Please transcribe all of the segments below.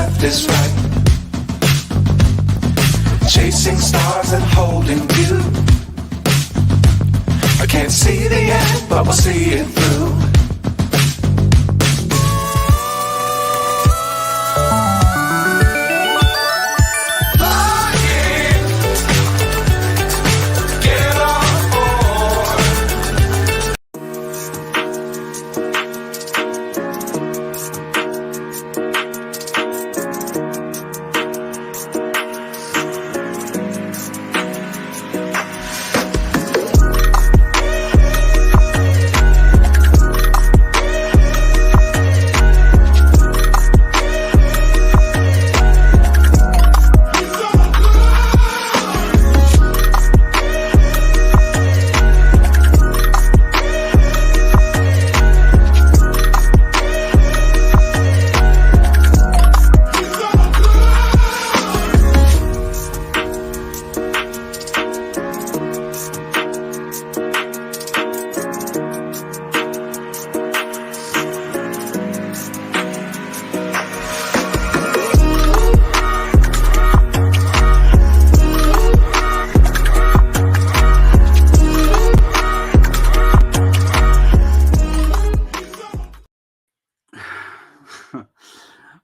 left is right. Chasing stars and holding you. I can't see the end, but we'll see it through.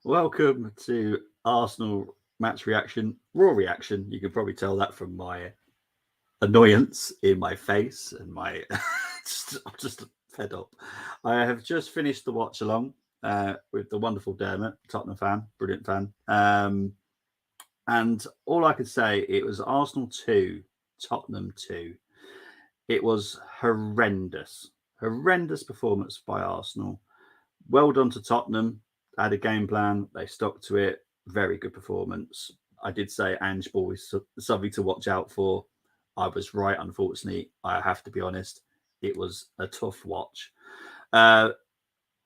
Welcome to Arsenal match reaction, raw reaction. You can probably tell that from my annoyance in my face and my I'm just fed up. I have just finished the watch along with the wonderful Dermot, Tottenham fan, brilliant fan. And all I could say, it was Arsenal 2, Tottenham 2. It was horrendous performance by Arsenal. Well done to Tottenham. Had a game plan. They stuck to it. Very good performance. I did say Ange Ball is something to watch out for. I was right, unfortunately. I have to be honest. It was a tough watch.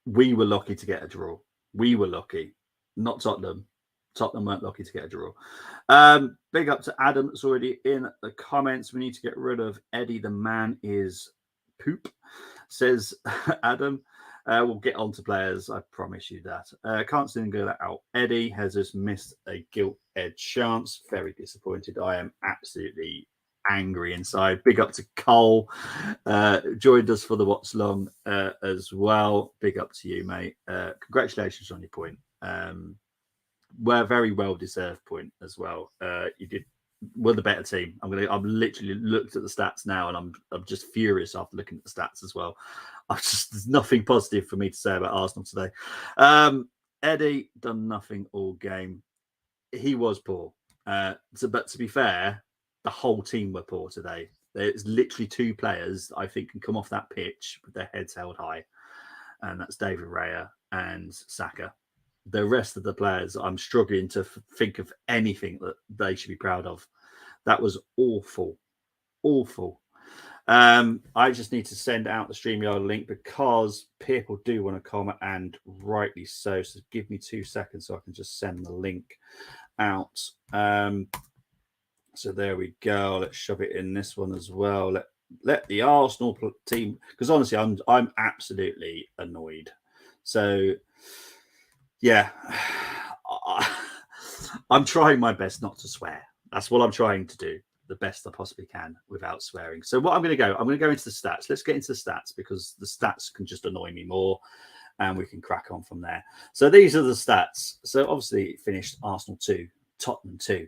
We were lucky to get a draw. We were lucky. Not Tottenham. Tottenham weren't lucky to get a draw. Big up to Adam that's already in the comments. We need to get rid of Eddie. The man is poop, says Adam. We'll get on to players, I promise you that. Can't single that out. Eddie has just missed a gilt-edged chance. Very disappointed. I am absolutely angry inside. Big up to Cole. Joined us for the watch long as well. Big up to you, mate. Congratulations on your point. We're very well-deserved point as well. We're the better team. I've literally looked at the stats now, and I'm just furious after looking at the stats as well. There's nothing positive for me to say about Arsenal today. Eddie done nothing all game. He was poor. But to be fair, the whole team were poor today. There's literally two players I think can come off that pitch with their heads held high, and that's David Raya and Saka. The rest of the players, I'm struggling to think of anything that they should be proud of. That was awful. I just need to send out the StreamYard link because people do want to comment, and rightly so. So give me 2 seconds so I can just send the link out. So there we go. Let's shove it in this one as well. Let the Arsenal team, because honestly, I'm absolutely annoyed. So yeah, I'm trying my best not to swear. That's what I'm trying to do, the best I possibly can without swearing. So what I'm going to go into the stats. Let's get into the stats because the stats can just annoy me more and we can crack on from there. So these are the stats. So obviously it finished Arsenal 2, Tottenham 2.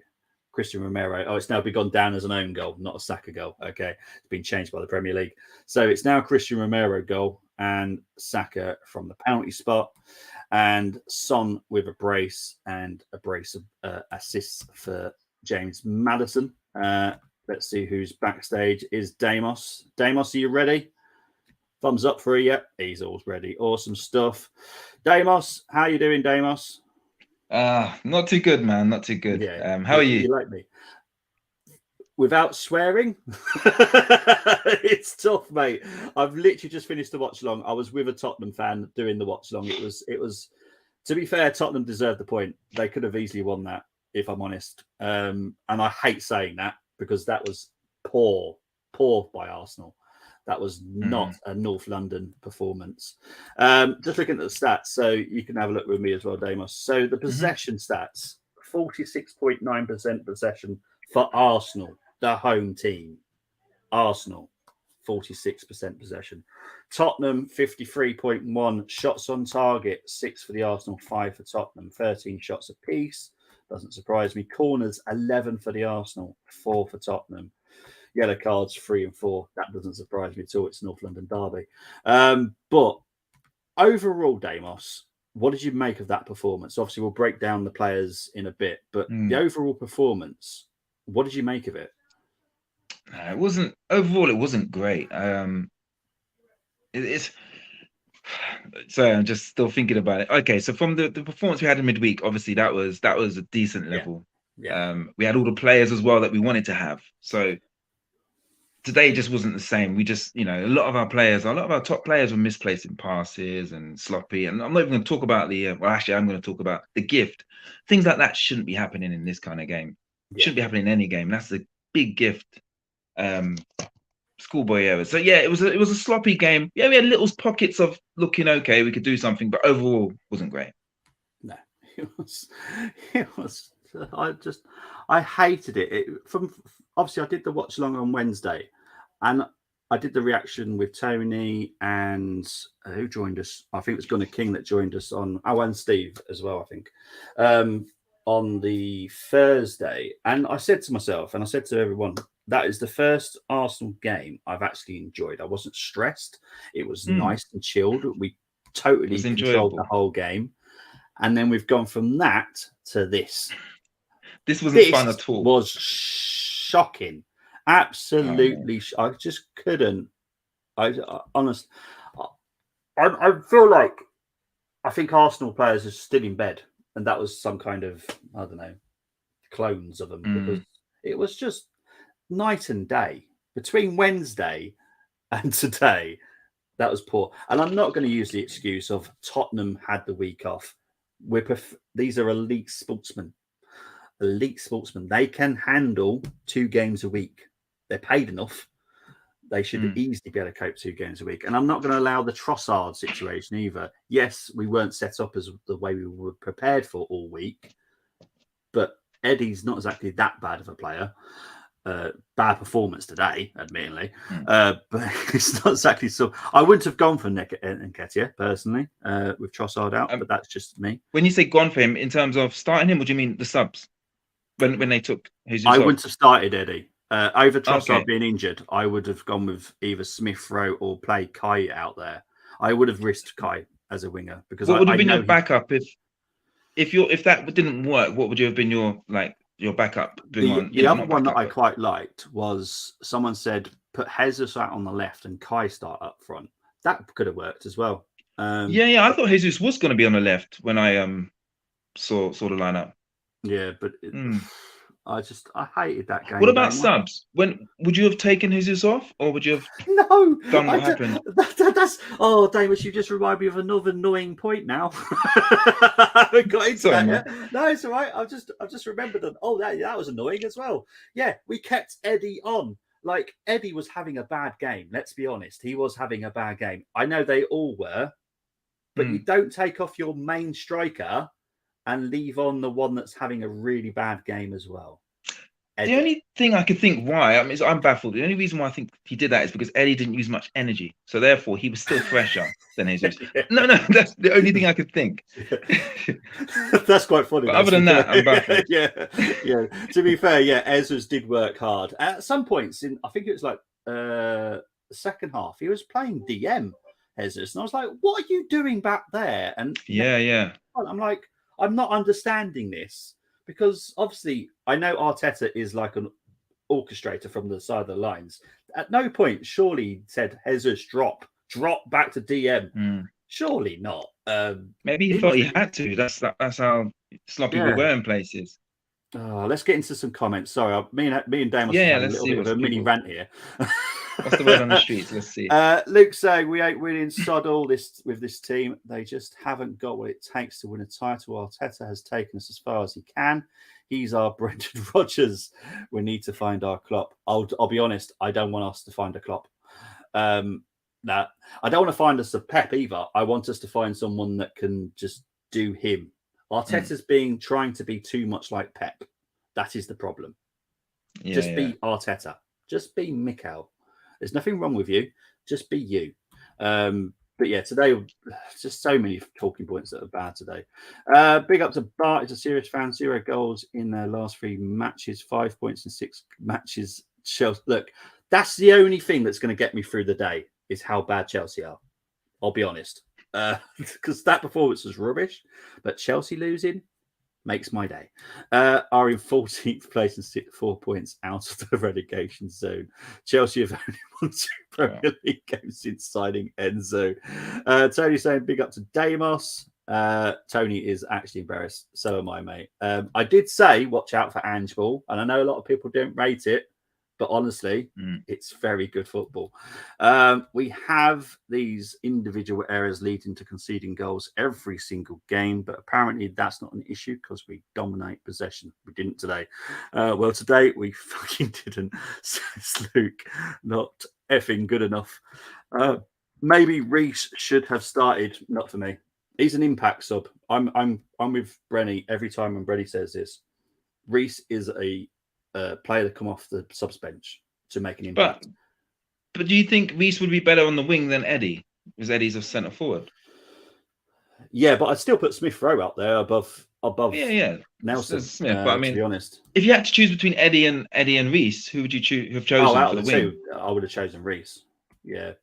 Christian Romero. Oh, it's now been gone down as an own goal, not a Saka goal. Okay. It's been changed by the Premier League. So it's now Christian Romero goal and Saka from the penalty spot. And Son with a brace and a brace of assists for James Maddison. Let's see who's backstage. Is Damos. Damos, are you ready? Thumbs up for you. Yep, he's always ready. Awesome stuff. Damos, how you doing, Damos? Not too good, man. Not too good. Yeah, how are you? You like me? Without swearing, it's tough, mate. I've literally just finished the watch long. I was with a Tottenham fan doing the watch long. It was. To be fair, Tottenham deserved the point. They could have easily won that, if I'm honest. And I hate saying that because that was poor by Arsenal. That was not a North London performance. Just looking at the stats, so you can have a look with me as well, Damos. So the possession stats, 46.9% possession for Arsenal, the home team. Arsenal, 46% possession. Tottenham, 53.1 shots on target, 6 for the Arsenal, 5 for Tottenham, 13 shots apiece. Doesn't surprise me. Corners, 11 for the Arsenal, 4 for Tottenham. Yellow cards, 3 and 4. That doesn't surprise me at all. It's North London derby. But overall, Damos, what did you make of that performance? Obviously, we'll break down the players in a bit, but the overall performance, what did you make of it? It wasn't great. It's sorry, I'm just still thinking about it. Okay, so from the performance we had in midweek, obviously that was a decent level. We had all the players as well that we wanted to have. So today just wasn't the same. We just, a lot of our top players were misplacing passes and sloppy. And I'm not even going to talk about I'm going to talk about the gift. Things like that shouldn't be happening in this kind of game. Shouldn't be happening in any game. That's the big gift. Schoolboy errors. So yeah, it was a sloppy game. Yeah, we had little pockets of looking okay. We could do something, but overall wasn't great. No, it was. I hated it. Obviously, I did the watch along on Wednesday, and I did the reaction with Tony and who joined us. I think it was Gunnar King that joined us and Steve as well. I think on the Thursday, and I said to myself, and I said to everyone, that is the first Arsenal game I've actually enjoyed. I wasn't stressed. It was nice and chilled. We totally controlled the whole game, and then we've gone from that to this. This wasn't fun at all. Was shocking. Absolutely. I just couldn't. I feel like I think Arsenal players are still in bed, and that was some kind of, I don't know, clones of them, because it was just night and day between Wednesday and today. That was poor. And I'm not going to use the excuse of Tottenham had the week off. These are elite sportsmen. They can handle 2 games a week. They're paid enough. They should easily be able to cope 2 games a week. And I'm not going to allow the Trossard situation either. Yes, we weren't set up as the way we were prepared for all week, but Eddie's not exactly that bad of a player. Bad performance today, admittedly, but it's not exactly so. I wouldn't have gone for Nketiah personally with Trossard out, but that's just me. When you say gone for him in terms of starting him, or do you mean the subs? When they took Jesus off? Wouldn't have started Eddie over Trossard being injured. I would have gone with either Smith Rowe or play Kai out there. I would have risked Kai as a winger, because what would have been your backup if that didn't work? What would you have been your backup? The other one that I quite liked was someone said put Jesus out on the left and Kai start up front. That could have worked as well. I thought Jesus was going to be on the left when I saw the lineup. Yeah, but I hated that game. What about subs? When would you have taken Jesus off, or would you have done what happened? Damus, you just remind me of another annoying point now. I haven't got into that yet. No, it's all right. I've just remembered that. Oh, that was annoying as well. Yeah, we kept Eddie on. Like, Eddie was having a bad game. Let's be honest. He was having a bad game. I know they all were, but you don't take off your main striker and leave on the one that's having a really bad game as well. Eddie. The only thing I could think why, I'm baffled. The only reason why I think he did that is because Eddie didn't use much energy. So therefore, he was still fresher than Jesus. No, that's the only thing I could think. That's quite funny. But other than that, I'm baffled. Yeah. To be fair, Ezra's did work hard. At some points, I think it was like the second half, he was playing DM, Jesus. And I was like, what are you doing back there? And I'm like, I'm not understanding this, because obviously I know Arteta is like an orchestrator from the side of the lines. At no point surely he said, Jesus, drop back to DM. Surely not. Maybe he thought he had to. That's how sloppy we were in places. Let's get into some comments. Sorry, me and Dan was having a little bit of a mini rant here. What's the word on the streets? Let's see. Luke saying we ain't winning sod all this with this team. They just haven't got what it takes to win a title. Arteta has taken us as far as he can. He's our Brendan Rodgers. We need to find our Klopp. I'll be honest. I don't want us to find a Klopp. That I don't want to find us a Pep either. I want us to find someone that can just do him. Arteta's trying to be too much like Pep. That is the problem. Just be Arteta. Just be Mikel. There's nothing wrong with you. Just be you. But yeah, today, just so many talking points that are bad today. Big up to Bart. He's a serious fan. 0 goals in their last 3 matches. 5 points in 6 matches. Chelsea. Look, that's the only thing that's going to get me through the day is how bad Chelsea are. I'll be honest. Because that performance was rubbish. But Chelsea losing makes my day. Are in 14th place and 4 points out of the relegation zone. Chelsea have only won 2 Premier League games since signing Enzo. Tony saying big up to Damos. Tony is actually embarrassed. So am I, mate. I did say watch out for Ange Ball, and I know a lot of people don't rate it, but honestly, it's very good football. We have these individual errors leading to conceding goals every single game, but apparently that's not an issue because we dominate possession. We didn't today. Well, today we fucking didn't. Says Luke, not effing good enough. Maybe Reece should have started. Not for me. He's an impact sub. I'm with Brenny every time when Brenny says this. Reece is a player to come off the subs bench to make an impact. But do you think Reece would be better on the wing than Eddie? Because Eddie's a centre forward. Yeah, but I'd still put Smith Rowe out there above Nelson. Smith, but I mean, to be honest, if you had to choose between Eddie and Reece, who would you have chosen out for of the the wing? two, I would have chosen Reece. Yeah,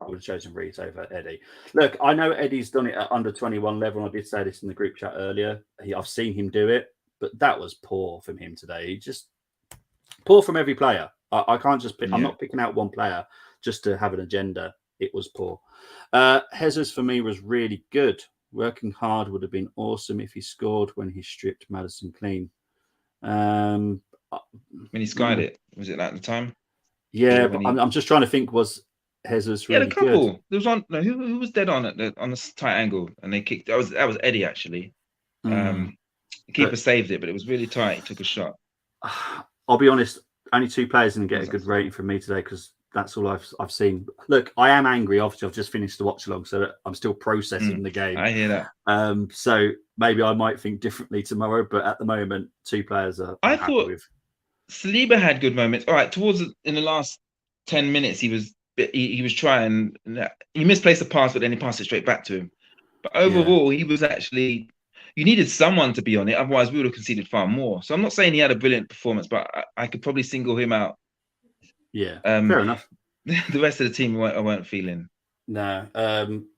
I would have chosen Reece over Eddie. Look, I know Eddie's done it at under 21 level, and I did say this in the group chat earlier. I've seen him do it, but that was poor from him today. He just poor from every player. I can't just pick. I'm not picking out one player just to have an agenda. It was poor. Jesus for me was really good. Working hard would have been awesome if he scored when he stripped Maddison clean. When he skied it, was it at the time? Yeah, but I'm just trying to think. Was Jesus really a couple? good? There was one. No, who was dead on the tight angle, and they kicked. That was Eddie actually. The keeper saved it, but it was really tight. He took a shot. I'll be honest. Only 2 players didn't get a good rating from me today because that's all I've seen. Look, I am angry. Obviously, I've just finished the watch along, so I'm still processing the game. I hear that. So maybe I might think differently tomorrow, but at the moment, 2 players are. I thought with. Saliba had good moments. All right, in the last 10 minutes, he was trying. He misplaced the pass, but then he passed it straight back to him. But overall, he was actually. You needed someone to be on it, otherwise we would have conceded far more. So I'm not saying he had a brilliant performance, but I could probably single him out. Yeah, fair enough. The rest of the team I weren't feeling. No,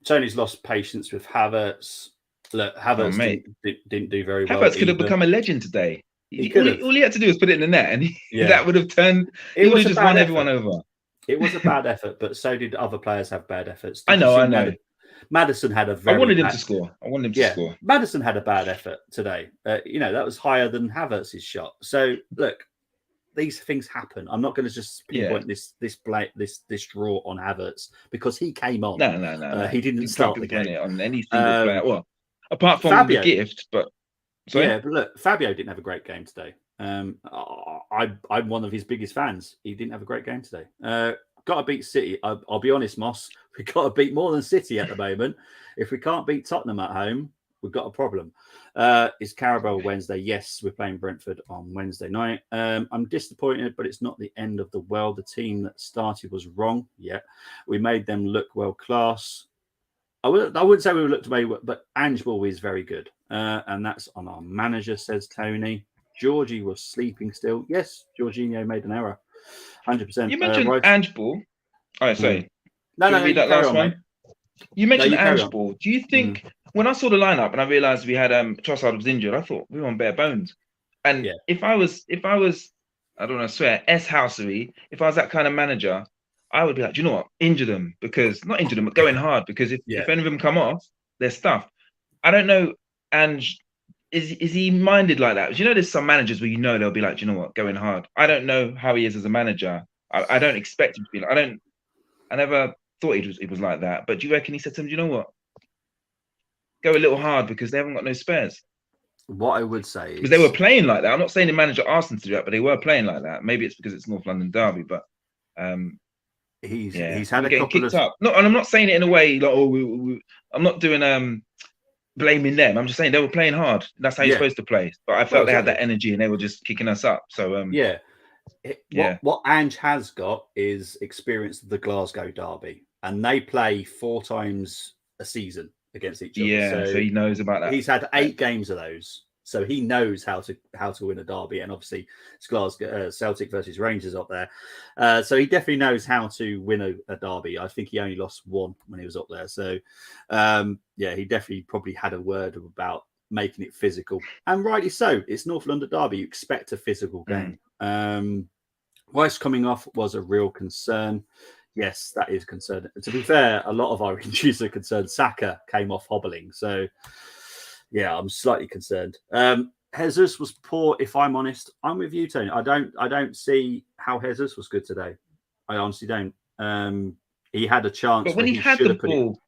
Tony's lost patience with Havertz. Look, Havertz didn't do very well. Havertz could have become a legend today. All he had to do was put it in the net, and that would have turned. He would have just won everyone over. It was a bad effort, but so did other players have bad efforts. I know. Madison had a very. I wanted him to score. Madison had a bad effort today. That was higher than Havertz's shot. So look, these things happen. I'm not going to just pinpoint this draw on Havertz because he came on. No. He didn't start the game on any single player. Well, apart from Fabio, the gift, but sorry? Yeah, but look, Fabio didn't have a great game today. I'm one of his biggest fans. He didn't have a great game today. Got to beat City. I'll be honest, Moss. We've got to beat more than City at the moment. If we can't beat Tottenham at home, we've got a problem. Is Carabao Wednesday? Yes, we're playing Brentford on Wednesday night. I'm disappointed, but it's not the end of the world. The team that started was wrong. Yeah, we made them look world class. I wouldn't say we looked away, but Ange Ball is very good. And that's on our manager, says Tony. Georgie was sleeping still. Yes, Jorginho made an error. 100%. You mentioned Ange Ball. All right, sorry. No, read that last one. Mate. You mentioned Ange Ball. Do you think when I saw the lineup and I realized we had Trossard was injured, I thought we were on bare bones. And if I was, I don't know, swear, housery, if I was that kind of manager, I would be like, do you know what? Injure them because not injure them, but going hard because if any of them come off, they're stuffed. I don't know, Ange. Is he minded like that? Do you know there's some managers where they'll be like, do you know what, going hard. I don't know how he is as a manager. I don't expect him to be like. I never thought he was like that. But do you reckon he said to him, do you know what, go a little hard because they haven't got no spares? What I would say is because they were playing like that. I'm not saying the manager asked them to do that, but they were playing like that. Maybe it's because it's North London derby, but He's Yeah, had we're a getting couple kicked of up. No, and I'm not saying it in a way like, oh, I'm not doing blaming them. I'm just saying they were playing hard. That's how you're supposed to play. But I felt they had that energy and they were just kicking us up. So yeah. Yeah. What Ange has got is experience of the Glasgow derby, and they play 4 times a season against each other. Yeah, so he knows about that. He's had 8 games of those, so he knows how to win a derby. And obviously, it's Glasgow Celtic versus Rangers up there, so he definitely knows how to win a derby. I think he only lost 1 when he was up there. So yeah, he definitely probably had a word about making it physical, and rightly so. It's North London derby. You expect a physical game. Rice coming off was a real concern. Yes, that is concerned. To be fair, a lot of our injuries are concerned. Saka came off hobbling, so yeah, I'm slightly concerned. Jesus was poor. If I'm honest, I'm with you, Tony. I don't see how Jesus was good today. I honestly don't. He had a chance, but when he had should the have put it. ball,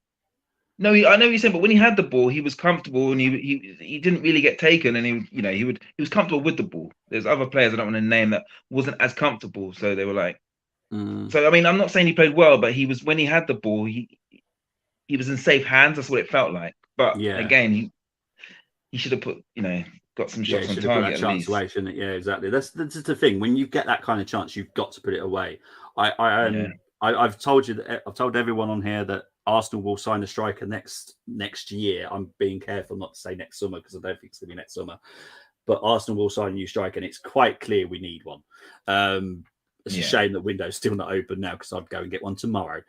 no, I know what you're saying, but when he had the ball, he was comfortable and he didn't really get taken, and he was comfortable with the ball. There's other players I don't want to name that wasn't as comfortable, so they were like. So I mean, I'm not saying he played well, but he was, when he had the ball, he was in safe hands. That's what it felt like. But again, he should have put got some shots on target at least. Away, shouldn't it? Yeah, exactly. That's the thing. When you get that kind of chance, you've got to put it away. I've told you that I've told everyone on here that Arsenal will sign a striker next year. I'm being careful not to say next summer because I don't think it's going to be next summer. But Arsenal will sign a new striker, and it's quite clear we need one. It's a shame that window's still not open now because I'd go and get one tomorrow.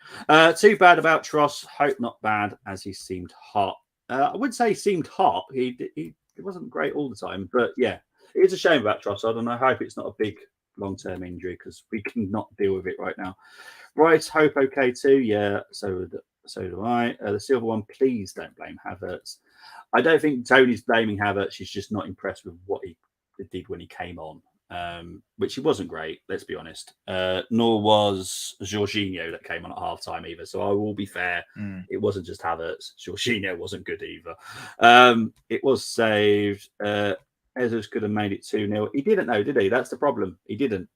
Too bad about Tross. Hope not bad, as he seemed hot. I wouldn't say he seemed hot. He wasn't great all the time, but yeah, it is a shame about Trossard, and I hope it's not a big long-term injury because we cannot deal with it right now. Right, Hope okay too. Yeah, so do I. The Silva One, please don't blame Havertz. I don't think Tony's blaming Havertz. She's just not impressed with what he did when he came on, which he wasn't great, let's be honest. Nor was Jorginho that came on at half-time either. So I will be fair. It wasn't just Havertz. Jorginho wasn't good either. It was saved. Jesus could have made it 2-0. He didn't know, did he? That's the problem. He didn't.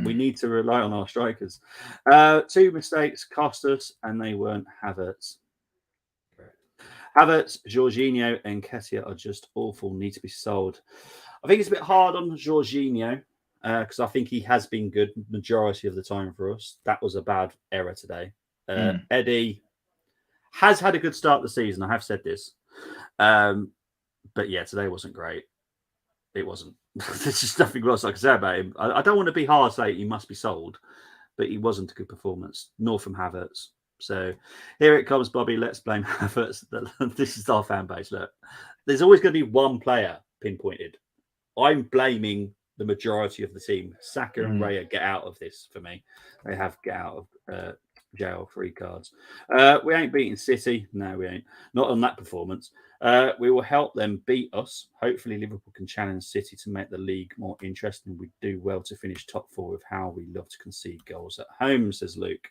We need to rely on our strikers. 2 mistakes cost us, and they weren't Havertz. Havertz, Jorginho, and Kessia are just awful. Need to be sold. I think it's a bit hard on Jorginho because I think he has been good majority of the time for us. That was a bad error today. Eddie has had a good start of the season. I have said this. But yeah, today wasn't great. It wasn't. There's just nothing else I can say about him. I don't want to be hard, say he must be sold, but he wasn't a good performance, nor from Havertz. So here it comes, Bobby. Let's blame Havertz. This is our fan base. Look, there's always going to be one player pinpointed. I'm blaming the majority of the team. Saka and Raya get out of this for me. They have get out of jail, 3 cards. We ain't beating City. No, we ain't. Not on that performance. We will help them beat us. Hopefully Liverpool can challenge City to make the league more interesting. We do well to finish top 4 with how we love to concede goals at home, says Luke.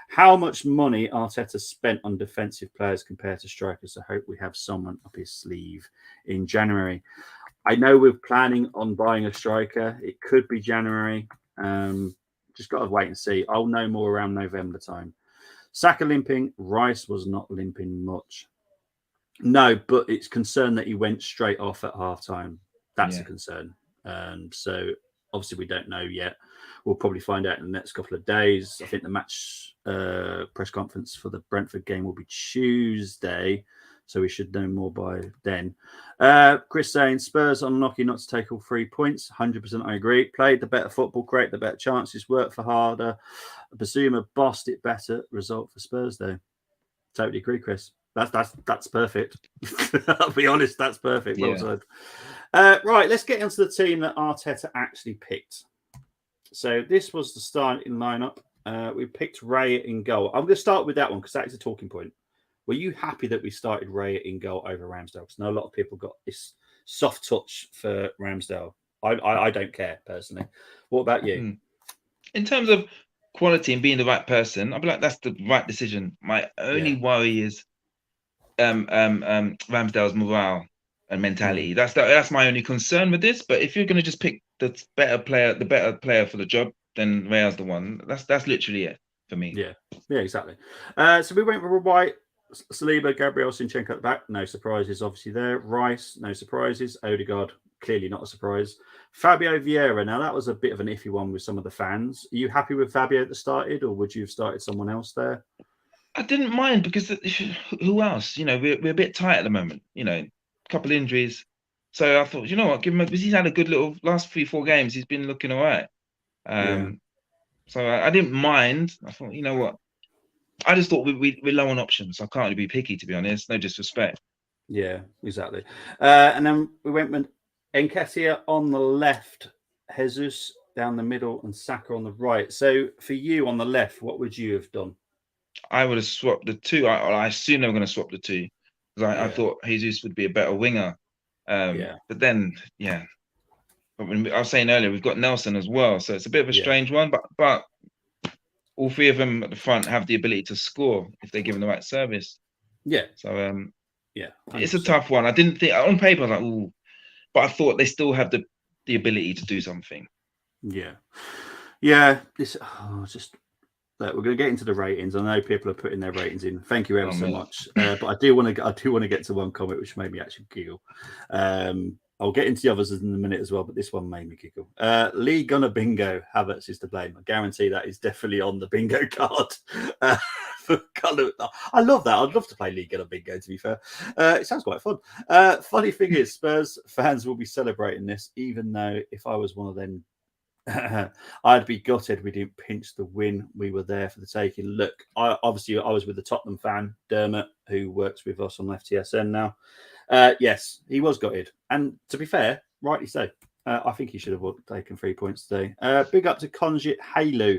How much money Arteta spent on defensive players compared to strikers? I hope we have someone up his sleeve in January. I know we're planning on buying a striker. It could be January. Just got to wait and see. I'll know more around November time. Saka limping. Rice was not limping much. No, but it's concerned that he went straight off at halftime. That's a concern. So obviously we don't know yet. We'll probably find out in the next couple of days. I think the match press conference for the Brentford game will be Tuesday. So we should know more by then. Chris saying Spurs unlucky not to take all 3 points. 100% I agree. Played the better football, create the better chances, worked for harder. Basuma bossed it better. Result for Spurs though. Totally agree, Chris. That's perfect. I'll be honest, that's perfect. Well said. Right, let's get into the team that Arteta actually picked. So this was the starting lineup. We picked Raya in goal. I'm going to start with that one because that is a talking point. Were you happy that we started Raya in goal over Ramsdale? Because I know a lot of people got this soft touch for Ramsdale. I don't care personally. What about you? In terms of quality and being the right person, I'll be like, that's the right decision. My only worry is Ramsdale's morale and mentality. That's my only concern with this. But if you're going to just pick the better player for the job, then Raya's the one. That's literally it for me. Yeah, exactly. So we went with White, Saliba, Gabriel, Sinchenko at the back. No surprises, obviously there. Rice, no surprises. Odegaard, clearly not a surprise. Fabio Vieira. Now that was a bit of an iffy one with some of the fans. Are you happy with Fabio that started, or would you have started someone else there? I didn't mind because who else? We're a bit tight at the moment. A couple injuries. So I thought, what, give him because he's had a good little last 3-4 games. He's been looking all right. So I didn't mind. I thought, what? I just thought we're low on options. I can't really be picky, to be honest. No disrespect. Yeah, exactly. And then we went with Nketiah on the left, Jesus down the middle, and Saka on the right. So for you on the left, what would you have done? I would have swapped the two. I assumed they were going to swap the two because I thought Jesus would be a better winger. But then, But I was saying earlier, we've got Nelson as well, so it's a bit of a strange one. But all three of them at the front have the ability to score if they're given the right service. Yeah. So 100%. It's a tough one. I didn't think on paper I was like, ooh, but I thought they still have the ability to do something. Yeah. This just. Look, we're going to get into the ratings. I know people are putting their ratings in. Thank you ever so much. But I do want to get to one comment which made me actually giggle. I'll get into the others in a minute as well, but this one made me giggle. Lee Gunner Bingo, Havertz is to blame. I guarantee that is definitely on the bingo card. I love that. I'd love to play Lee Gunner Bingo, to be fair. It sounds quite fun. Funny thing is, Spurs fans will be celebrating this, even though if I was one of them, I'd be gutted we didn't pinch the win. We were there for the taking. Look, I was with the Tottenham fan, Dermot, who works with us on FTSN now. Yes, he was gutted. And to be fair, rightly so. I think he should have taken 3 points today. Big up to Conjit Halo.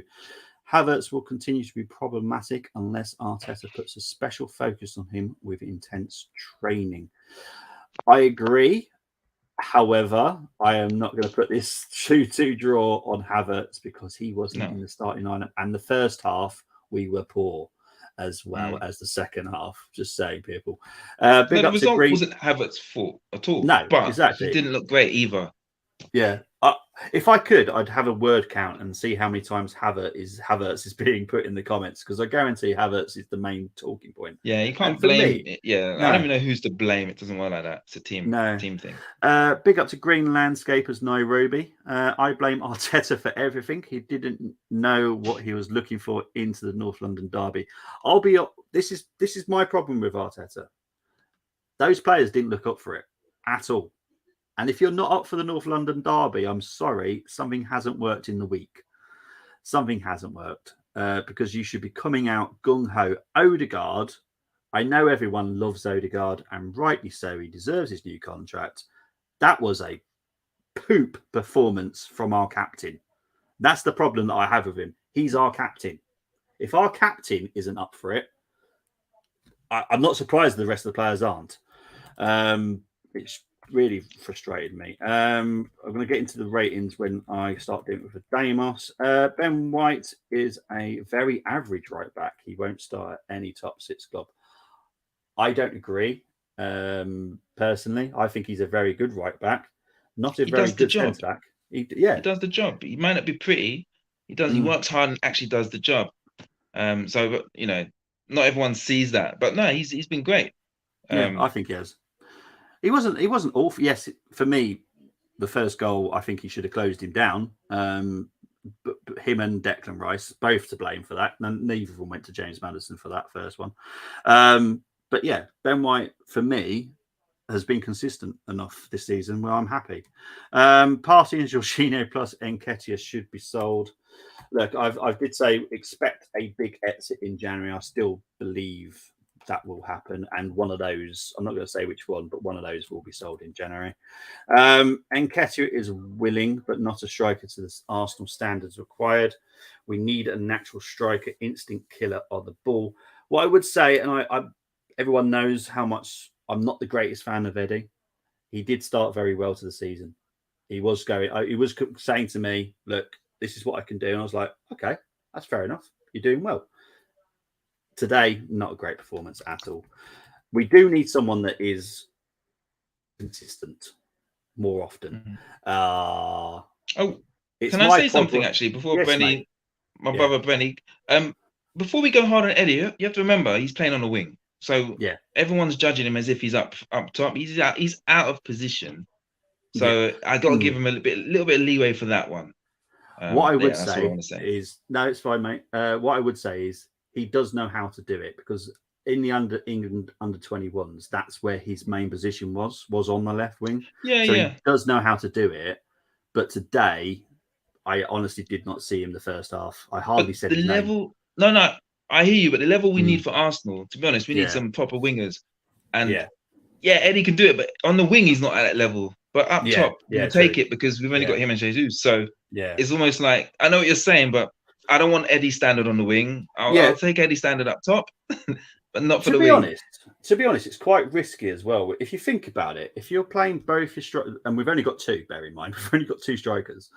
Havertz will continue to be problematic unless Arteta puts a special focus on him with intense training. I agree. However, I am not going to put this 2-2 draw on Havertz because he wasn't in the starting lineup. And the first half, we were poor as well as the second half. Just saying, people. The result wasn't Havertz's fault at all. No, but exactly. He didn't look great either. Yeah. If I could, I'd have a word count and see how many times Havertz is being put in the comments, because I guarantee Havertz is the main talking point. Yeah, you can't blame it. Yeah, no. I don't even know who's to blame. It doesn't work like that. It's a team thing. Big up to Green Landscapers Nairobi. I blame Arteta for everything. He didn't know what he was looking for into the North London derby. This is my problem with Arteta. Those players didn't look up for it at all. And if you're not up for the North London derby, I'm sorry, something hasn't worked in the week. Something hasn't worked because you should be coming out gung-ho. Odegaard, I know everyone loves Odegaard, and rightly so. He deserves his new contract. That was a poop performance from our captain. That's the problem that I have with him. He's our captain. If our captain isn't up for it, I'm not surprised the rest of the players aren't. It's really frustrated me. I'm going to get into the ratings when I start doing it with Damos. Ben White is a very average right back. He won't start at any top 6 club. I don't agree. Personally, I think he's a very good right back, not a very good centre back. He does the job. He might not be pretty. He does. He works hard and actually does the job. So not everyone sees that, but no, he's been great. I think he has. He wasn't awful. Yes, for me, the first goal, I think he should have closed him down. But him and Declan Rice, both to blame for that. And neither of them went to James Maddison for that first one. But yeah, Ben White, for me, has been consistent enough this season where I'm happy. Partey and Jorginho plus Nketiah should be sold. Look, I did say expect a big exit in January. I still believe that will happen, and one of those, I'm not going to say which one, but one of those will be sold in January. Nketiah is willing, but not a striker to the Arsenal standards required. We need a natural striker, instinct killer on the ball. What I would say, and everyone knows how much I'm not the greatest fan of Eddie. He did start very well to the season. He was saying to me, look, this is what I can do. And I was like, okay, that's fair enough. You're doing well. Today, not a great performance at all. We do need someone that is consistent more often. Can I say something actually before Brenny, my brother Brenny? before we go hard on Eddie, you have to remember he's playing on the wing. So Yeah. everyone's judging him as if he's up top. He's out of position. So I got to give him a little bit of leeway for that one. What I would that's what I want to say is, no, it's fine, mate. What I would say is he does know how to do it, because in the England under 21s, that's where his main position was on the left wing. Yeah, so yeah. he does know how to do it. But today, I honestly did not see him the first half. I hardly said his name. No, I hear you, but the level we need for Arsenal, to be honest, we need some proper wingers. And Eddie can do it, but on the wing, he's not at that level. But up top, we'll take it, because we've only got him and Jesus. So it's almost like, I know what you're saying, but I don't want Eddie Standard on the wing. I'll take Eddie Standard up top, but not for the wing. To be honest, it's quite risky as well. If you think about it, if you're playing both your strikers, and we've only got two, bear in mind, we've only got two strikers,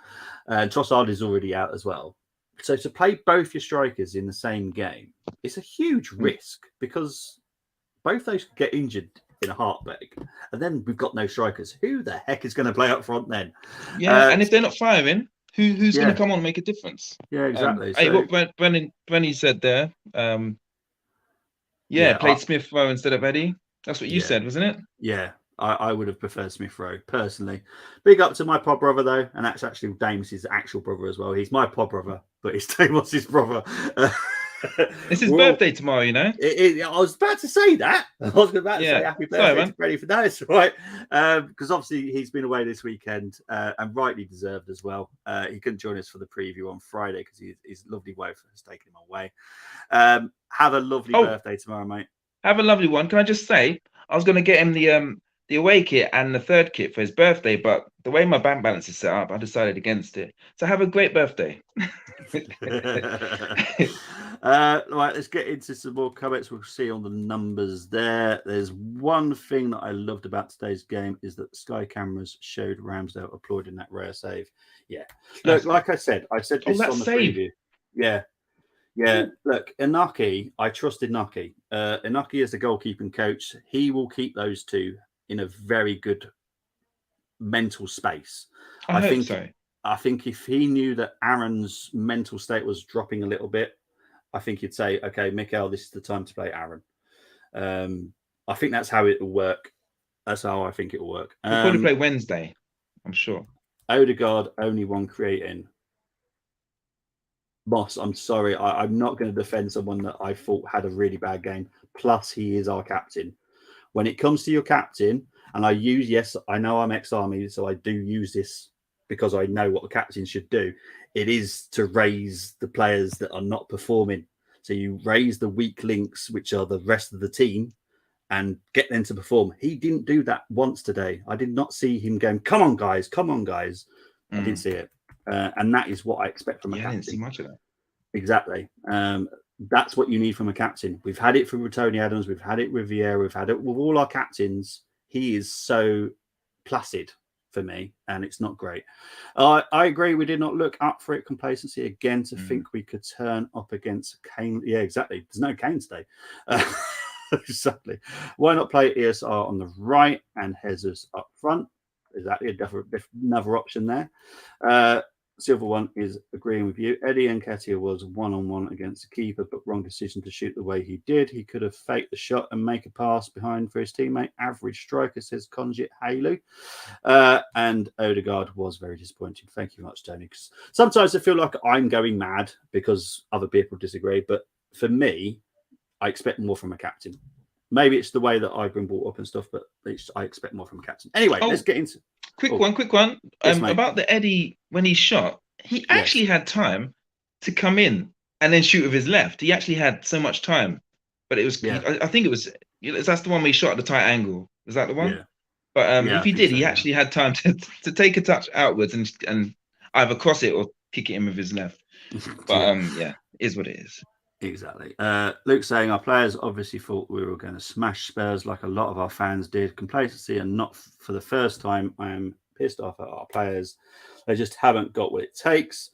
and Trossard is already out as well. So to play both your strikers in the same game, it's a huge risk, because both those could get injured in a heartbeat, and then we've got no strikers. Who the heck is going to play up front then? Yeah, and if they're not firing, who's going to come on and make a difference? Yeah, exactly. Hey, what Brenny said there. Played Smith Rowe instead of Eddie. That's what you said, wasn't it? Yeah, I would have preferred Smith Rowe personally. Big up to my pod brother though, and that's actually Damus' actual brother as well. He's my pod brother, but he's Damus' brother. It's his birthday tomorrow, you know. I was about to say that. I was about to say happy birthday to Brenny for that, right? Because obviously he's been away this weekend, and rightly deserved as well. He couldn't join us for the preview on Friday because his lovely wife has taken him away. Have a lovely birthday tomorrow, mate. Have a lovely one. Can I just say, I was going to get him the away kit and the third kit for his birthday, but the way my bank balance is set up, I decided against it. So have a great birthday. Right, let's get into some more comments. We'll see on the numbers there. There's one thing that I loved about today's game is that the Sky cameras showed Ramsdale applauding that rare save. Yeah, look, like I said this on the preview. Yeah. Look, Inaki, I trusted Inaki. Inaki is the goalkeeping coach. He will keep those two in a very good mental space. I think if he knew that Aaron's mental state was dropping a little bit, I think he'd say, okay, Mikel, this is the time to play Aaron. I think that's how it will work. That's how I think it will work. We'll probably play Wednesday, I'm sure. Odegaard, only one creating. Moss, I'm sorry. I'm not going to defend someone that I thought had a really bad game. Plus, he is our captain. When it comes to your captain, and I know I'm ex-Army, so I do use this because I know what the captain should do. It is to raise the players that are not performing. So you raise the weak links, which are the rest of the team, and get them to perform. He didn't do that once today. I did not see him going, come on, guys. I didn't see it. And that is what I expect from a captain. I didn't see much of that. Exactly. That's what you need from a captain. We've had it with Tony Adams. We've had it with Vieira. We've had it with all our captains. He is so placid for me, and it's not great. I agree. We did not look up for it. Complacency again to think we could turn up against Kane. Yeah, exactly. There's no Kane today. Exactly. Why not play ESR on the right and Jesus up front? Exactly. Another option there. Silva One is agreeing with you. Eddie Nketiah was one-on-one against the keeper, but wrong decision to shoot the way he did. He could have faked the shot and make a pass behind for his teammate. Average striker, says Konjit Halu. And Odegaard was very disappointing. Thank you very much, Tony. Because sometimes I feel like I'm going mad because other people disagree. But for me, I expect more from a captain. Maybe it's the way that I've been brought up and stuff, but I expect more from a captain. Anyway, let's get into... Quick one. Yes, about the Eddie, when he shot, he actually had time to come in and then shoot with his left. He actually had so much time. But it was, I think it was, that's the one where he shot at the tight angle. Was that the one? Yeah. But if he did, he actually had time to take a touch outwards and either cross it or kick it in with his left. But it is what it is. Exactly. Luke saying our players obviously thought we were going to smash Spurs like a lot of our fans did. Complacency, and not for the first time, I am pissed off at our players. They just haven't got what it takes.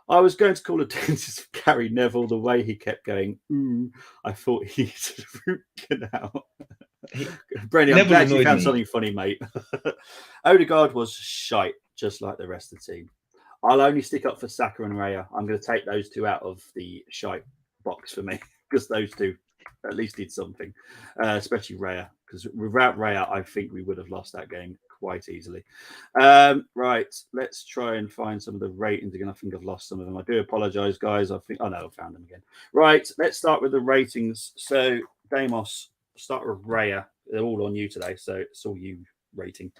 I was going to call a dentist for Gary Neville the way he kept going. I thought he needed a root canal. Brenny, I'm glad you found something funny, mate. Odegaard was shite, just like the rest of the team. I'll only stick up for Saka and Raya. I'm going to take those two out of the shite box for me because those two at least did something, especially Raya, because without Raya, I think we would have lost that game quite easily. Right, let's try and find some of the ratings again. I think I've lost some of them. I do apologize, guys. I think I know I found them again. Right, let's start with the ratings. So, Damos, start with Raya. They're all on you today, so it's all you rating.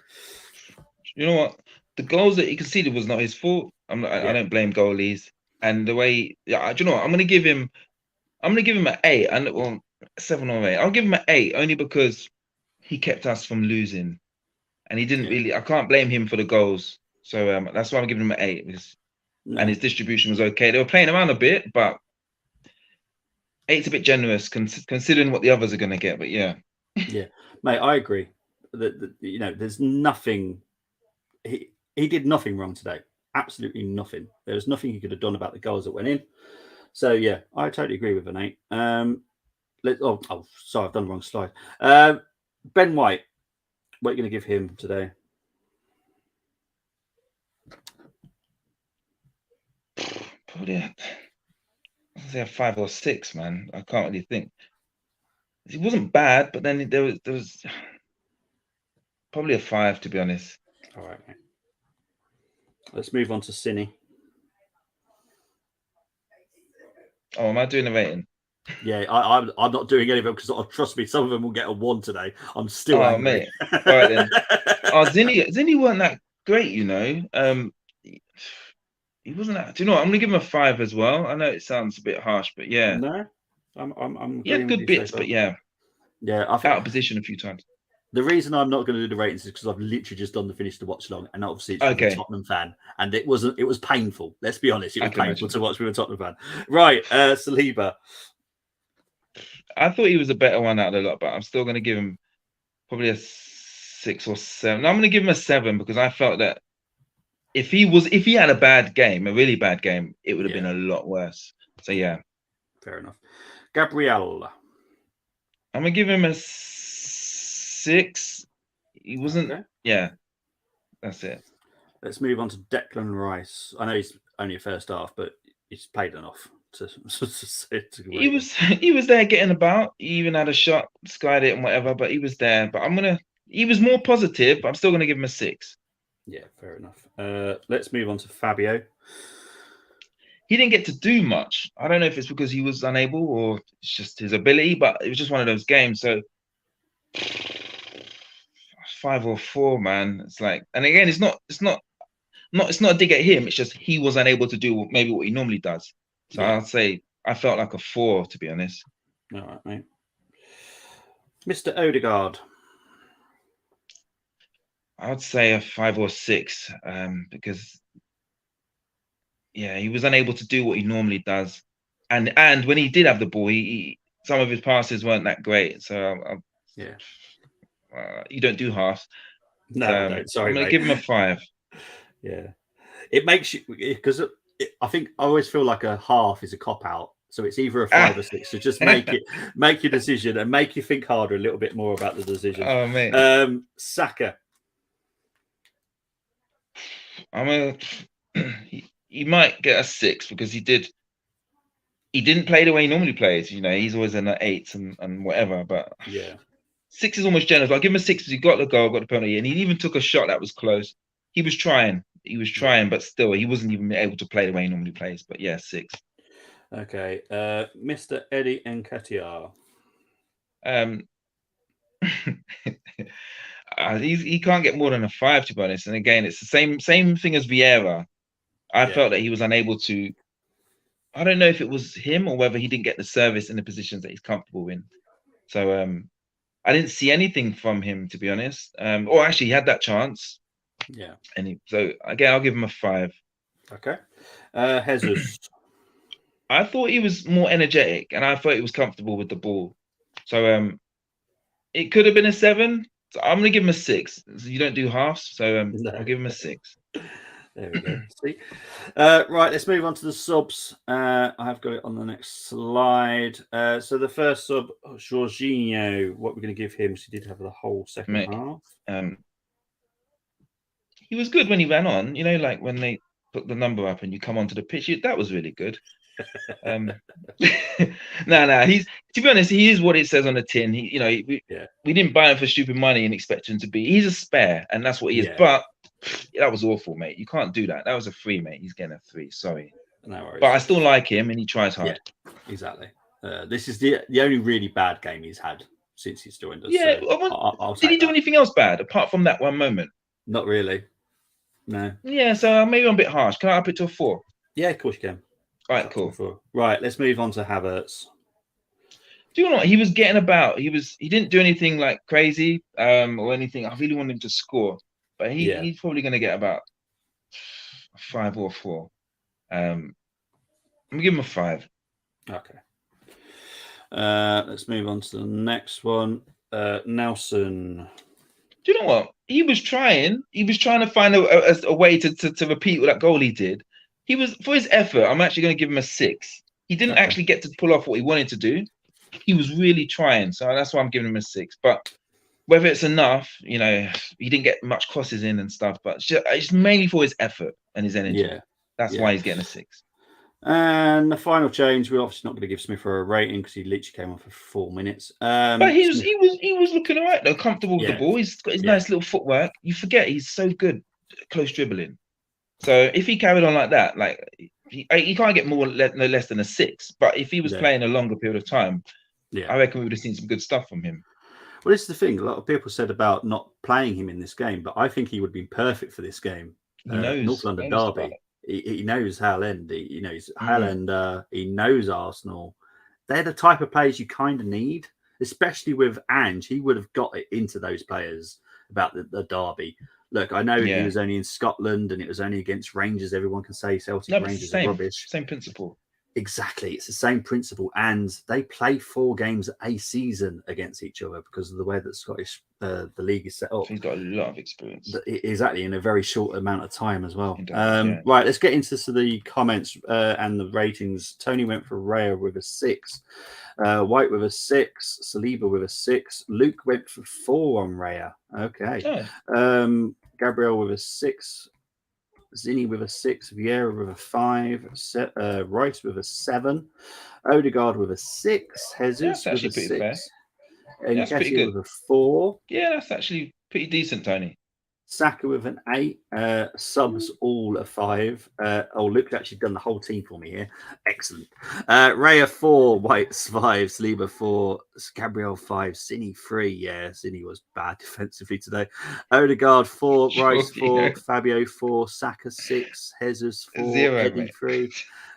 You know what? The goals that he conceded was not his fault. I don't blame goalies. And the way, do you know what? I'm gonna give him an 8, and well, 7 or 8. I'll give him an 8 only because he kept us from losing, and he didn't really. I can't blame him for the goals, so that's why I'm giving him an 8. And his distribution was okay. They were playing around a bit, but 8's a bit generous considering what the others are gonna get. But yeah, mate, I agree. That you know, there's nothing. He did nothing wrong today. Absolutely nothing. There was nothing he could have done about the goals that went in. So yeah, I totally agree with an 8. Sorry, I've done the wrong slide. Ben White, what are you going to give him today? Probably a 5 or 6, man. I can't really think. It wasn't bad, but then there was probably a 5, to be honest. All right, mate. Let's move on to Cine. Oh, am I doing a rating? Yeah, I'm not doing any of them because trust me, some of them will get a 1 today. I'm still angry. Mate. All right then. Zinni weren't that great, you know. He wasn't that. Do you know what? I'm gonna give him a 5 as well. I know it sounds a bit harsh, but yeah. No, I'm. He had good bits, but yeah. Yeah, I think out of position a few times. The reason I'm not going to do the ratings is because I've literally just done the finish to watch long, and obviously it's a Tottenham fan, and it was painful. Let's be honest, it was painful to watch with a Tottenham fan. Right, Saliba. I thought he was a better one out of the lot, but I'm still going to give him probably a 6 or 7. I'm going to give him a 7 because I felt that if he had a bad game, a really bad game, it would have been a lot worse. So yeah, fair enough. Gabriel. I'm going to give him a 6. He wasn't. Okay. Yeah, that's it. Let's move on to Declan Rice. I know he's only a first half, but he's played enough to he was there getting about. He even had a shot, skied it and whatever, but he was there. But he was more positive, but I'm still gonna give him a 6. Yeah, fair enough. Let's move on to Fabio. He didn't get to do much. I don't know if it's because he was unable or it's just his ability, but it was just one of those games. So 5 or 4, man. It's like, and again, it's not a dig at him. It's just he was unable to do maybe what he normally does. So I'd say I felt like a 4, to be honest. All right, mate. Mr. Odegaard. I would say a 5 or 6, because he was unable to do what he normally does, and when he did have the ball, some of his passes weren't that great. So you don't do halves. No, don't. Sorry, I'm gonna give him a 5. Yeah, it makes you, because I think I always feel like a half is a cop out. So it's either a 5 or 6. So just make your decision and make you think harder a little bit more about the decision. Oh man, Saka. He might get a 6 because he didn't play the way he normally plays. You know, he's always in the 8s and whatever. But 6 is almost generous. I'll give him a 6 because he got the goal, got the penalty, and he even took a shot that was close. He was trying, but still, he wasn't even able to play the way he normally plays. But yeah, 6. Okay, Mr. Eddie Nketiah. He can't get more than a 5, to be honest. And again, it's the same thing as Vieira. I felt that he was unable to. I don't know if it was him or whether he didn't get the service in the positions that he's comfortable in. So I didn't see anything from him, to be honest. Or actually, he had that chance. Yeah. And so again, I'll give him a 5. Okay. Jesus. I thought he was more energetic, and I thought he was comfortable with the ball. So it could have been a 7. So I'm going to give him a 6. So you don't do halves, so I'll give him a 6. There we go. See, right. Let's move on to the subs. I have got it on the next slide. So the first sub, Jorginho. What we're going to give him? So he did have the whole second half. He was good when he ran on. You know, like when they put the number up and you come onto the pitch. That was really good. No. He's, to be honest, he is what it says on the tin. He, we didn't buy him for stupid money and expect him to be. He's a spare, and that's what he is. But that was awful, mate. You can't do that. That was a 3, mate. He's getting a 3. Sorry, no worries. But I still like him, and he tries hard. Yeah, exactly. This is the only really bad game he's had since he's joined us. Yeah. So I'll did he do anything else bad apart from that one moment? Not really. No. Yeah. So maybe I'm a bit harsh. Can I up it to a 4? Yeah, of course you can. All right, cool. Right, let's move on to Havertz. Do you know what? He was getting about. He didn't do anything like crazy or anything. I really wanted him to score, but he's probably going to get about 5 or 4. I'm gonna give him a 5. Okay. Let's move on to the next one. Nelson. Do you know what? He was trying to find a way to repeat what that goal he did. He was, for his effort, I'm actually going to give him a 6. He didn't actually get to pull off what he wanted to do. He was really trying, so that's why I'm giving him a 6. But whether it's enough, he didn't get much crosses in and stuff. But it's mainly for his effort and his energy. Yeah, that's why he's getting a 6. And the final change, we're obviously not going to give Smith-Rowe a rating because he literally came on for 4 minutes. But he was looking all right though, comfortable with the ball. He's got his nice little footwork. You forget he's so good close dribbling. So if he carried on like that, like he can't get no less than a 6. But if he was playing a longer period of time, I reckon we would have seen some good stuff from him. Well, this is the thing. A lot of people said about not playing him in this game, but I think he would have been perfect for this game. He knows North London derby. He knows Hale End. He knows Hale End. He knows Arsenal. They're the type of players you kind of need, especially with Ange. He would have got it into those players about the derby. Look, I know he was only in Scotland and it was only against Rangers. Everyone can say Celtic Rangers are rubbish. Same principle. Exactly. It's the same principle. And they play 4 games a season against each other because of the way that Scottish the league is set up. He's got a lot of experience. Exactly. In a very short amount of time as well. Right. Let's get into the comments and the ratings. Tony went for Raya with a 6. White with a 6. Saliba with a 6. Luke went for 4 on Raya. Okay. Oh. Gabriel with a 6. Zinni with a 6, Vieira with a 5, Rice with a 7, Odegaard with a 6, Jesus with a 6, and Nketiah with a 4. Yeah, that's actually pretty decent, Tony. Saka with an 8, subs all a 5. Luke's actually done the whole team for me here. Excellent. Raya 4, White's 5, Saliba 4, Gabriel 5, Zinni 3. Yeah, Zinni was bad defensively today. Odegaard 4, Rice 4, Fabio 4, Saka 6, Jesus 4, 0, Eddie 3,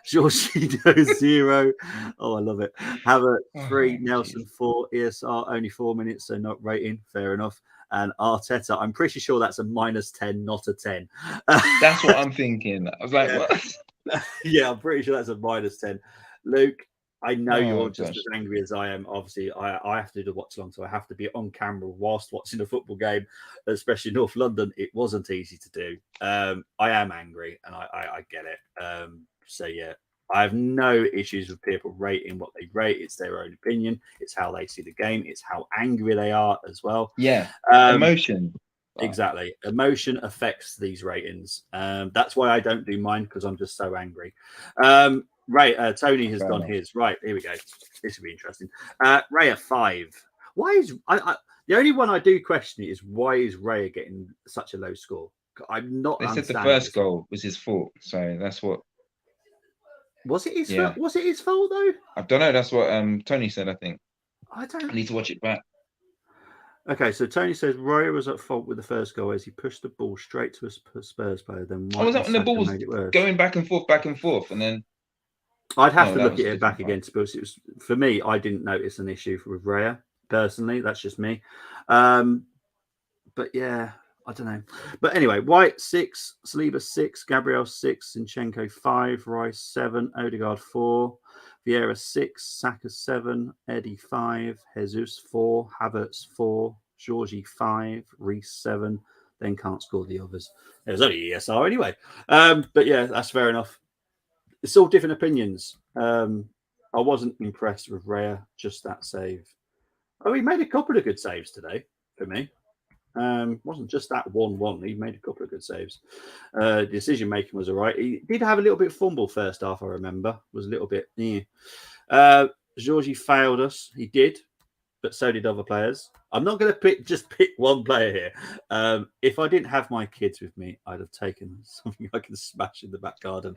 Jorginho 0. Oh, I love it. Havertz 3, Nelson 4, ESR only 4 minutes, so not rating. Fair enough. And Arteta, I'm pretty sure that's a -10, not a 10. That's what I'm thinking. I was like, what? Yeah, I'm pretty sure that's a -10. Luke, I know you're just as angry as I am. Obviously, I have to do the watch along, so I have to be on camera whilst watching a football game, especially North London. It wasn't easy to do. I am angry, and I get it. So yeah. I have no issues with people rating what they rate. It's their own opinion. It's how they see the game. It's how angry they are as well. Yeah, emotion. Exactly. Emotion affects these ratings. That's why I don't do mine, because I'm just so angry. Tony has done his. Right, here we go. This will be interesting. Raya 5. Why is the only one I do question is why is Raya getting such a low score? I'm not. They said the first goal was his fault, so that's what. Was it his fault? Was it his fault though? I don't know. That's what Tony said. I think. I need to watch it back. Okay, so Tony says Raya was at fault with the first goal as he pushed the ball straight to a Spurs player. Then was that when the ball was going back and forth, and then? I'd have to look at it back again, because it was, for me, I didn't notice an issue with Raya personally. That's just me. But yeah. I don't know. But anyway, White 6, Saliba 6, Gabriel 6, Zinchenko 5, Rice 7, Odegaard 4, Vieira 6, Saka 7, Eddie 5, Jesus 4, Havertz 4, Georgie 5, Reece 7. Then can't score the others. It was only ESR anyway. But yeah, that's fair enough. It's all different opinions. I wasn't impressed with Raya, just that save. Oh, he made a couple of good saves today for me. Wasn't just that 1-1. He made a couple of good saves. Decision making was all right. He did have a little bit of fumble first half, I remember. Was a little bit, Georgie failed us. He did, but so did other players. I'm not going to just pick one player here. If I didn't have my kids with me, I'd have taken something I can smash in the back garden.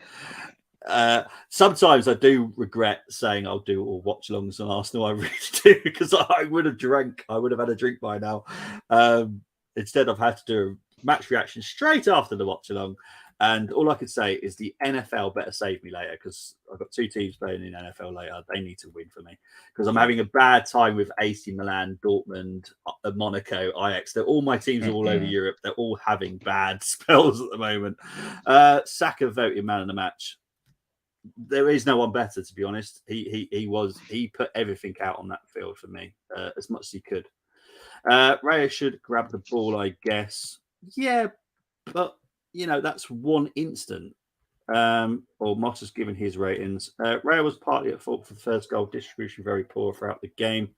Sometimes I do regret saying I'll do all watch-alongs on Arsenal. I really do, because I would have drank. I would have had a drink by now. Instead, I've had to do a match reaction straight after the watch-along. And all I could say is the NFL better save me later, because I've got 2 teams playing in NFL later. They need to win for me, because I'm having a bad time with AC Milan, Dortmund, Monaco, Ajax. They're all my teams all over Europe. They're all having bad spells at the moment. Saka voted man of the match. There is no one better, to be honest. He put everything out on that field for me, as much as he could. Raya should grab the ball, I guess. Yeah, but that's one instant. Or Moss has given his ratings. Raya was partly at fault for the first goal. Distribution very poor throughout the game.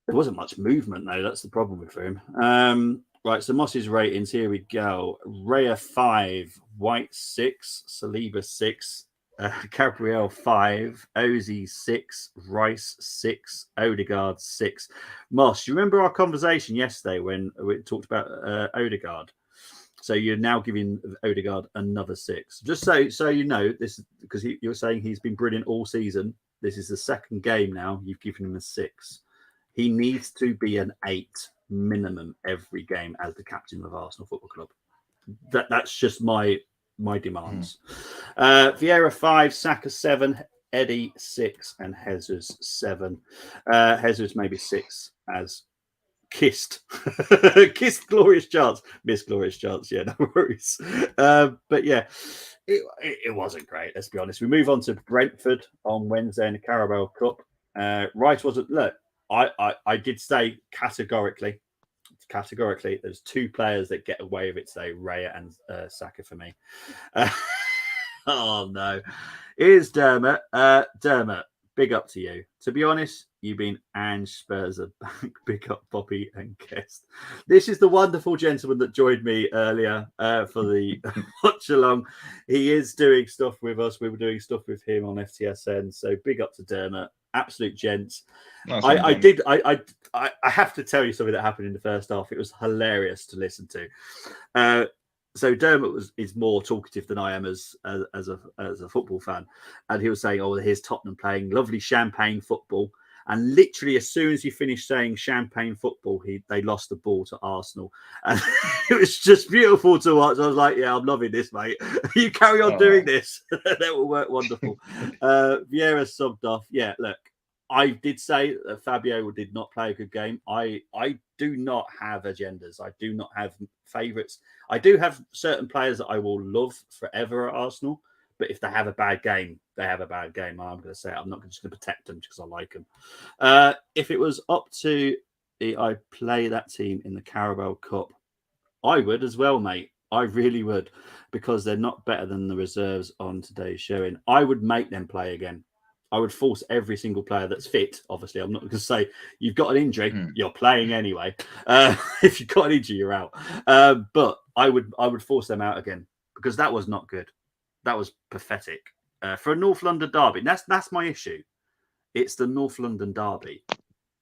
There wasn't much movement, though. That's the problem with him. Right, so Moss's ratings. Here we go. Raya 5, White 6, Saliba 6, Gabriel 5, Ozzy 6, Rice 6, Odegaard 6. Moss, you remember our conversation yesterday when we talked about Odegaard? So you're now giving Odegaard another 6. Just so you know, this because you're saying he's been brilliant all season. This is the second game now. You've given him a 6. He needs to be an 8 minimum every game as the captain of Arsenal Football Club. That's just my demands. Vieira 5, Saka 7, Eddie 6, and Jesus 7. Jesus maybe 6 as kissed glorious chance, missed glorious chance. Yeah, no worries. But yeah, it wasn't great. Let's be honest. We move on to Brentford on Wednesday in the Carabao Cup. Rice wasn't. Look, I did say categorically, there's 2 players that get away with it today: Raya and Saka for me. Oh no, here's Dermot. Dermot, big up to you. To be honest, you've been Ange Spurs are back. Big up Bobby and Guest. This is the wonderful gentleman that joined me earlier for the watch along. He is doing stuff with us. We were doing stuff with him on FTSN. So big up to Dermot. Absolute gents. Nice I have to tell you something that happened in the first half. It was hilarious to listen to. So Dermot is more talkative than I am as a football fan, and he was saying, "Oh, here's Tottenham playing lovely champagne football." And literally, as soon as he finished saying champagne football, they lost the ball to Arsenal, and it was just beautiful to watch. I was like, "Yeah, I'm loving this, mate. You carry on doing this. That will work wonderful." Vieira subbed off. Yeah, look, I did say that Fabio did not play a good game. I do not have agendas. I do not have favourites. I do have certain players that I will love forever at Arsenal. But if they have a bad game, they have a bad game. I'm going to say it. I'm not just going to protect them because I like them. If it was up to I play that team in the Carabao Cup, I would as well, mate. I really would, because they're not better than the reserves on today's showing. I would make them play again. I would force every single player that's fit. Obviously, I'm not going to say you've got an injury, you're playing anyway. If you've got an injury, you're out. But I would force them out again, because that was not good. That was pathetic for a North London derby. That's my issue. It's the North London derby.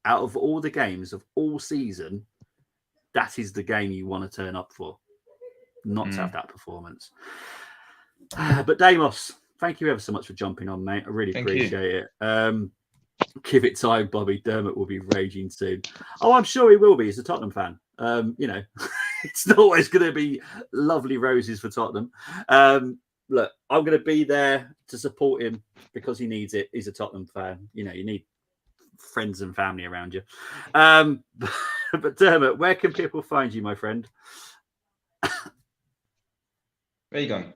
Out of all the games of all season, that is the game you want to turn up for, not to have that performance. But Damos, thank you ever so much for jumping on, mate. I really appreciate it. Give it time, Bobby. Dermot will be raging soon. Oh, I'm sure he will be. He's a Tottenham fan. It's not always going to be lovely roses for Tottenham. Look, I'm going to be there to support him because he needs it. He's a Tottenham fan. You need friends and family around you. But Dermot, where can people find you, my friend? Where you going?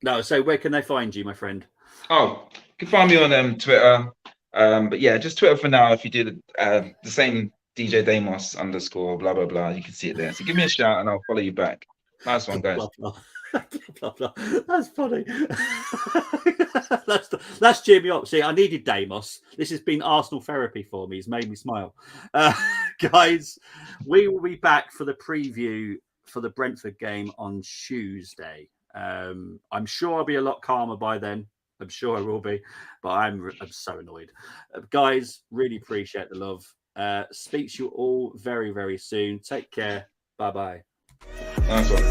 No, so where can they find you, my friend? Oh, you can find me on Twitter. But yeah, just Twitter for now. If you do the same DJ Damos _, blah, blah, blah, you can see it there. So give me a shout and I'll follow you back. Nice one, guys. Blah, blah. That's funny. That's cheered me up. See, I needed Damos. This has been Arsenal therapy for me. He's made me smile. Guys, we will be back for the preview for the Brentford game on Tuesday. I'm sure I'll be a lot calmer by then. I'm sure I will be, but I'm so annoyed. Guys, really appreciate the love. Speak to you all very, very soon. Take care. Bye-bye. Nice one.